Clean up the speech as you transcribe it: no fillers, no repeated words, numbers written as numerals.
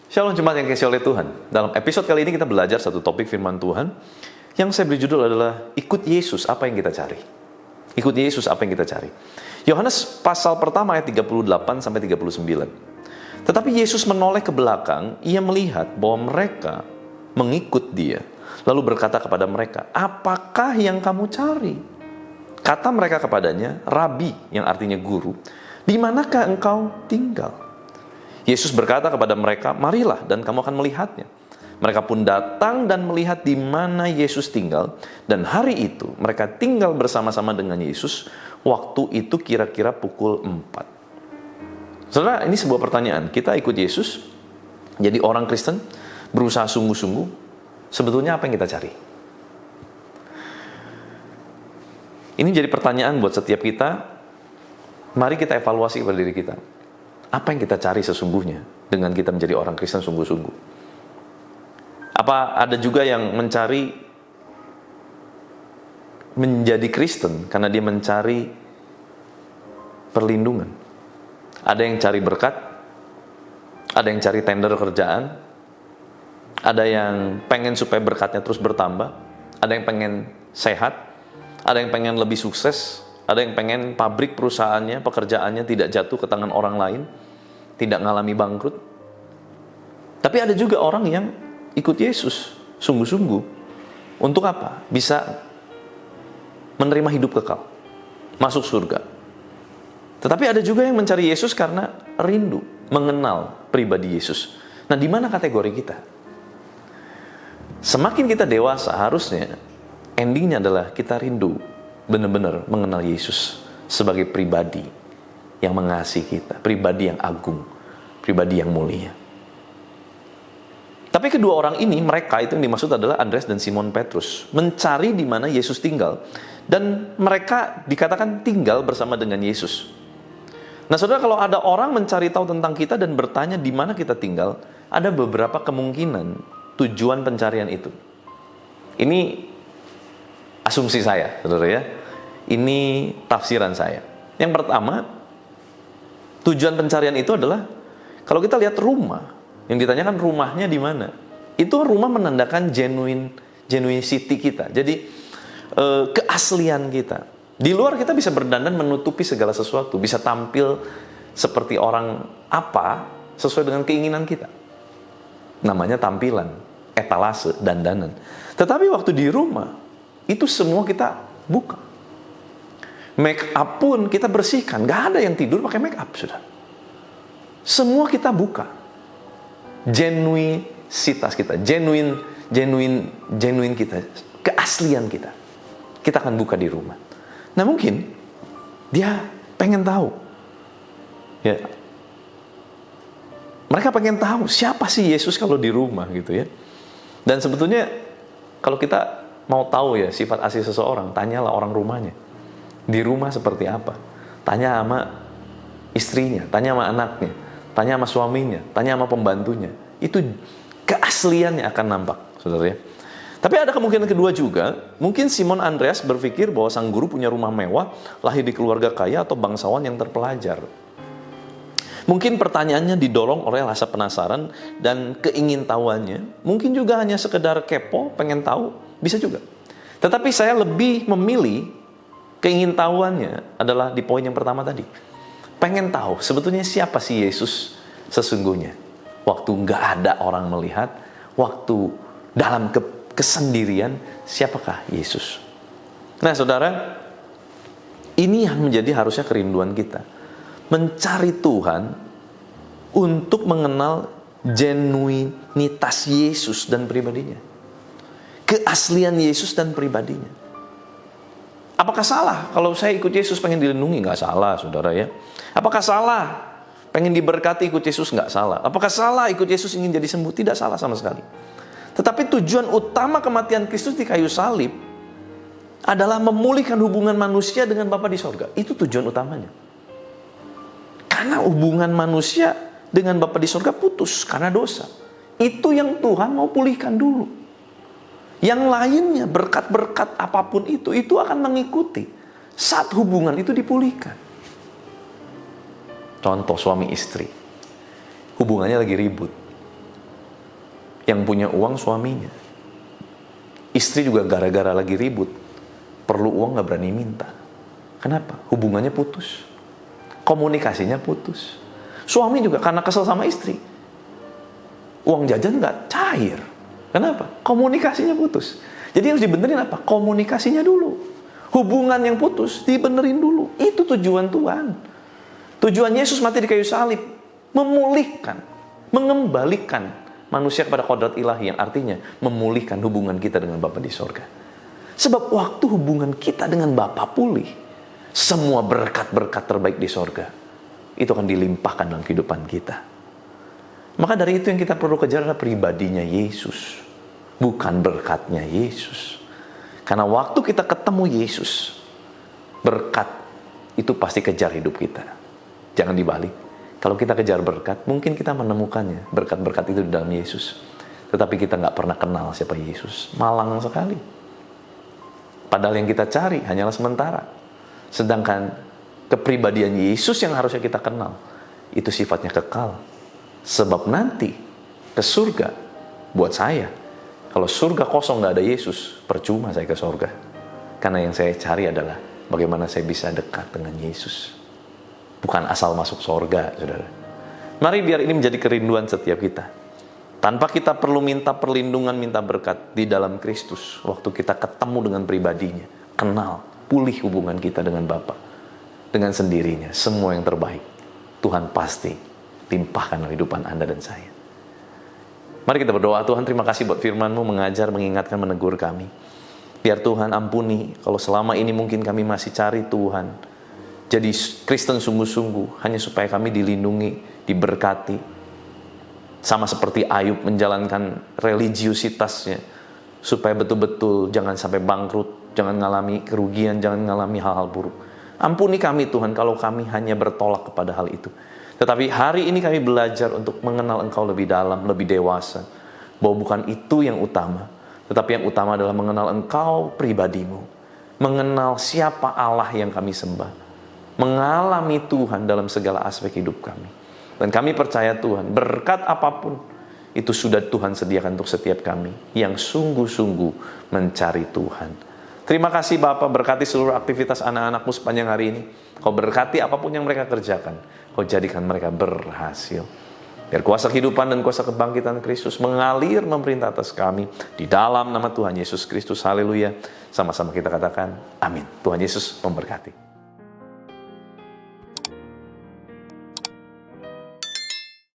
Shalom jemaat yang dikasihi oleh Tuhan. Dalam episode kali ini kita belajar satu topik firman Tuhan yang saya beri judul adalah ikut Yesus apa yang kita cari. Ikut Yesus apa yang kita cari. Yohanes pasal pertama ayat 38 sampai 39. Tetapi Yesus menoleh ke belakang, ia melihat bahwa mereka mengikut dia. Lalu berkata kepada mereka, "Apakah yang kamu cari?" Kata mereka kepadanya, "Rabi," yang artinya guru, "di manakah engkau tinggal?" Yesus berkata kepada mereka, "Marilah dan kamu akan melihatnya." Mereka pun datang dan melihat di mana Yesus tinggal, dan hari itu mereka tinggal bersama-sama dengan Yesus. Waktu itu kira-kira pukul 4. Saudara, ini sebuah pertanyaan. Kita ikut Yesus, jadi orang Kristen, berusaha sungguh-sungguh. Sebetulnya apa yang kita cari? Ini jadi pertanyaan buat setiap kita. Mari kita evaluasi kepada diri kita. Apa yang kita cari sesungguhnya dengan kita menjadi orang Kristen sungguh-sungguh? Apa ada juga yang mencari menjadi Kristen karena dia mencari perlindungan? Ada yang cari berkat, ada yang cari tender kerjaan, ada yang pengen supaya berkatnya terus bertambah, ada yang pengen sehat, ada yang pengen lebih sukses, ada yang pengen pabrik perusahaannya, pekerjaannya tidak jatuh ke tangan orang lain, tidak ngalami bangkrut. Tapi ada juga orang yang ikut Yesus sungguh-sungguh. Untuk apa? Bisa menerima hidup kekal, masuk surga. Tetapi ada juga yang mencari Yesus karena rindu mengenal pribadi Yesus. Nah, di mana kategori kita? Semakin kita dewasa, harusnya endingnya adalah kita rindu benar-benar mengenal Yesus sebagai pribadi yang mengasihi kita, pribadi yang agung, pribadi yang mulia. Tapi kedua orang ini, mereka itu yang dimaksud adalah Andreas dan Simon Petrus, mencari di mana Yesus tinggal, dan mereka dikatakan tinggal bersama dengan Yesus. Nah, saudara, kalau ada orang mencari tahu tentang kita dan bertanya di mana kita tinggal, ada beberapa kemungkinan tujuan pencarian itu. Ini asumsi saya, saudara ya. Ini tafsiran saya. Yang pertama, tujuan pencarian itu adalah kalau kita lihat rumah, yang ditanyakan rumahnya di mana, itu rumah menandakan genuinity kita. Jadi keaslian kita. Di luar kita bisa berdandan menutupi segala sesuatu, bisa tampil seperti orang apa sesuai dengan keinginan kita. Namanya tampilan, etalase, dandanan. Tetapi waktu di rumah, itu semua kita buka. Make up pun kita bersihkan. Gak ada yang tidur pakai make up, sudah. Semua kita buka. Genuinitas kita, genuine kita, keaslian kita. Kita akan buka di rumah. Nah, mungkin dia pengen tahu. Ya. Mereka pengen tahu siapa sih Yesus kalau di rumah gitu ya. Dan sebetulnya kalau kita mau tahu ya sifat asli seseorang, tanyalah orang rumahnya. Di rumah seperti apa? Tanya sama istrinya, tanya sama anaknya, tanya sama suaminya, tanya sama pembantunya. Itu keasliannya akan nampak, saudara ya. Tapi ada kemungkinan kedua juga. Mungkin Simon Andreas berpikir bahwa sang guru punya rumah mewah, lahir di keluarga kaya atau bangsawan yang terpelajar. Mungkin pertanyaannya didorong oleh rasa penasaran dan keingintahuannya. Mungkin juga hanya sekedar kepo, pengen tahu, bisa juga. Tetapi saya lebih memilih keingintahuannya adalah di poin yang pertama tadi. Pengen tahu sebetulnya siapa sih Yesus sesungguhnya. Waktu nggak ada orang melihat, waktu dalam kesendirian, siapakah Yesus? Nah, saudara, ini yang menjadi harusnya kerinduan kita. Mencari Tuhan untuk mengenal genuinitas Yesus dan pribadinya. Keaslian Yesus dan pribadinya. Apakah salah kalau saya ikut Yesus pengen dilindungi? Nggak salah, saudara ya. Apakah salah pengen diberkati ikut Yesus? Nggak salah. Apakah salah ikut Yesus ingin jadi sembuh? Tidak salah sama sekali. Tetapi tujuan utama kematian Kristus di kayu salib adalah memulihkan hubungan manusia dengan Bapa di sorga. Itu tujuan utamanya. Karena hubungan manusia dengan Bapa di sorga putus karena dosa. Itu yang Tuhan mau pulihkan dulu. Yang lainnya, berkat-berkat apapun itu akan mengikuti saat hubungan itu dipulihkan. Contoh suami istri, hubungannya lagi ribut. Yang punya uang suaminya. Istri juga gara-gara lagi ribut, perlu uang gak berani minta. Kenapa? Hubungannya putus. Komunikasinya putus. Suami juga karena kesel sama istri, uang jajan gak cair. Kenapa? Komunikasinya putus. Jadi harus dibenerin apa? Komunikasinya dulu. Hubungan yang putus dibenerin dulu. Itu tujuan Tuhan. Tujuan Yesus mati di kayu salib, memulihkan, mengembalikan manusia kepada kodrat ilahi, yang artinya memulihkan hubungan kita dengan Bapa di sorga. Sebab waktu hubungan kita dengan Bapa pulih, semua berkat-berkat terbaik di sorga itu akan dilimpahkan dalam kehidupan kita. Maka dari itu yang kita perlu kejar adalah pribadinya Yesus, bukan berkatnya Yesus. Karena waktu kita ketemu Yesus, berkat itu pasti kejar hidup kita. Jangan dibalik. Kalau kita kejar berkat, mungkin kita menemukannya, berkat-berkat itu di dalam Yesus. Tetapi kita nggak pernah kenal siapa Yesus. Malang sekali. Padahal yang kita cari hanyalah sementara. Sedangkan kepribadian Yesus yang harusnya kita kenal, itu sifatnya kekal. Sebab nanti ke surga, buat saya, kalau surga kosong gak ada Yesus, percuma saya ke surga. Karena yang saya cari adalah bagaimana saya bisa dekat dengan Yesus. Bukan asal masuk surga, saudara. Mari biar ini menjadi kerinduan setiap kita. Tanpa kita perlu minta perlindungan, minta berkat di dalam Kristus. Waktu kita ketemu dengan pribadinya, kenal, pulih hubungan kita dengan Bapa. Dengan sendirinya, semua yang terbaik Tuhan pasti limpahkan kehidupan Anda dan saya. Mari kita berdoa. Tuhan, terima kasih buat firman-Mu, mengajar, mengingatkan, menegur kami. Biar Tuhan ampuni kalau selama ini mungkin kami masih cari Tuhan jadi Kristen sungguh-sungguh hanya supaya kami dilindungi, diberkati, sama seperti Ayub menjalankan religiusitasnya supaya betul-betul jangan sampai bangkrut, jangan mengalami kerugian, jangan mengalami hal-hal buruk. Ampuni kami Tuhan kalau kami hanya bertolak kepada hal itu. Tetapi hari ini kami belajar untuk mengenal Engkau lebih dalam, lebih dewasa. Bahwa bukan itu yang utama. Tetapi yang utama adalah mengenal Engkau pribadi-Mu. Mengenal siapa Allah yang kami sembah. Mengalami Tuhan dalam segala aspek hidup kami. Dan kami percaya Tuhan, berkat apapun, itu sudah Tuhan sediakan untuk setiap kami. Yang sungguh-sungguh mencari Tuhan. Terima kasih Bapa, berkati seluruh aktivitas anak-anak-Mu sepanjang hari ini. Kau berkati apapun yang mereka kerjakan. Kau jadikan mereka berhasil. Biar kuasa kehidupan dan kuasa kebangkitan Kristus mengalir memerintah atas kami. Di dalam nama Tuhan Yesus Kristus. Haleluya. Sama-sama kita katakan amin. Tuhan Yesus memberkati.